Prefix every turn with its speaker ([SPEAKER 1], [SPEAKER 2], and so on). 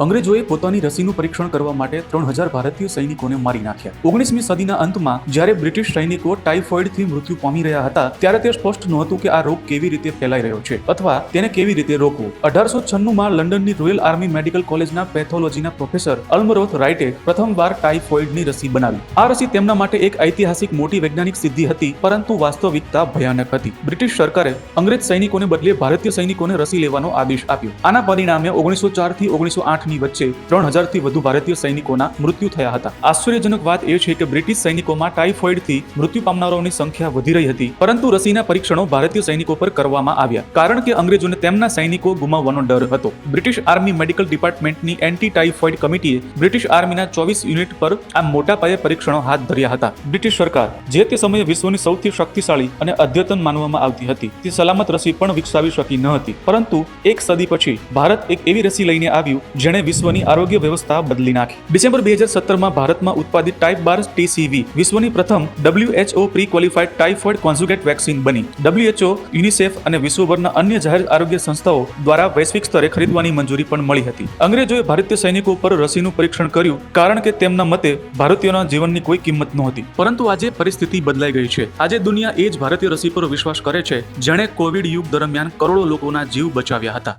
[SPEAKER 1] અંગ્રેજોએ પોતાની રસીનું પરીક્ષણ કરવા માટે 3000 ભારતીય સૈનિકોને મારી નાખ્યા. 19મી સદીના અંતમાં જ્યારે બ્રિટિશ સૈનિકો ટાઇફોઇડથી મૃત્યુ પામી રહ્યા હતા ત્યારે તે સ્પષ્ટ નહોતું કે આ રોગ કેવી રીતે ફેલાઈ રહ્યો છે અથવા તેને કેવી રીતે રોકવું. 1896માં લંડનની રોયલ આર્મી મેડિકલ કોલેજના પેથોલોજીના પ્રોફેસર અલ્મરોથ રાઇટે પ્રથમવાર ટાઇફોઇડની રસી બનાવી. આ રસી તેમના માટે એક ઐતિહાસિક મોટી વૈજ્ઞાનિક સિદ્ધિ હતી, પરંતુ વાસ્તવિકતા ભયાનક હતી. બ્રિટિશ સરકારે અંગ્રેજ સૈનિકોને બદલે ભારતીય સૈનિકોને રસી લેવાનો આદેશ આપ્યો. આના પરિણામે 1904 થી 1908 ની વચ્ચે 3000 થી વધુ ભારતીય સૈનિકોના મૃત્યુ થયા હતા. આશ્ચર્યજનક વાત એ છે કે બ્રિટિશ સૈનિકોમાં ટાઇફોઇડથી મૃત્યુ પામનારાઓની સંખ્યા વધી રહી હતી, પરંતુ રસીના પરીક્ષણો ભારતીય સૈનિકો પર કરવામાં આવ્યા કારણ કે અંગ્રેજોને તેમના સૈનિકો ગુમાવવાનો ડર હતો. બ્રિટિશ આર્મી મેડિકલ ડિપાર્ટમેન્ટની એન્ટી ટાઇફોઇડ કમિટીએ બ્રિટિશ આર્મીના 24 યુનિટ પર આ મોટા પાયે પરીક્ષણો હાથ ધર્યા હતા. બ્રિટિશ સરકાર જે તે સમયે વિશ્વની સૌથી શક્તિશાળી અને અદ્યતન માનવામાં આવતી હતી, તે સલામત રસી પણ વિકસાવી શકી ન હતી. પરંતુ એક સદી પછી ભારત એક એવી રસી લઈને આવ્યું જેણે વિશ્વની આરોગ્ય વ્યવસ્થા બદલી નાખી. ડિસેમ્બર 2017માં ભારતમાં ઉત્પાદિત ટાઇપ 12 TCV વિશ્વની પ્રથમ WHO pre qualified typhoid conjugate vaccine બની. WHO, યુનિસેફ અને વિશ્વભરના અન્ય જાહેર આરોગ્ય સંસ્થાઓ દ્વારા વૈશ્વિક સ્તરે ખરીદવાની મંજૂરી પણ મળી હતી. અંગ્રેજોએ ભારતીય સૈનિકો પર રસીનું પરીક્ષણ કર્યું કારણ કે તેમના મતે ભારતીયોના જીવનની કોઈ કિંમત નહોતી. પરંતુ આજે પરિસ્થિતિ બદલાઈ ગઈ છે. આજે દુનિયા એ જ ભારતીય રસી પર વિશ્વાસ કરે છે જેણે કોવિડ યુગ દરમિયાન કરોડો લોકોના જીવ બચાવ્યા હતા.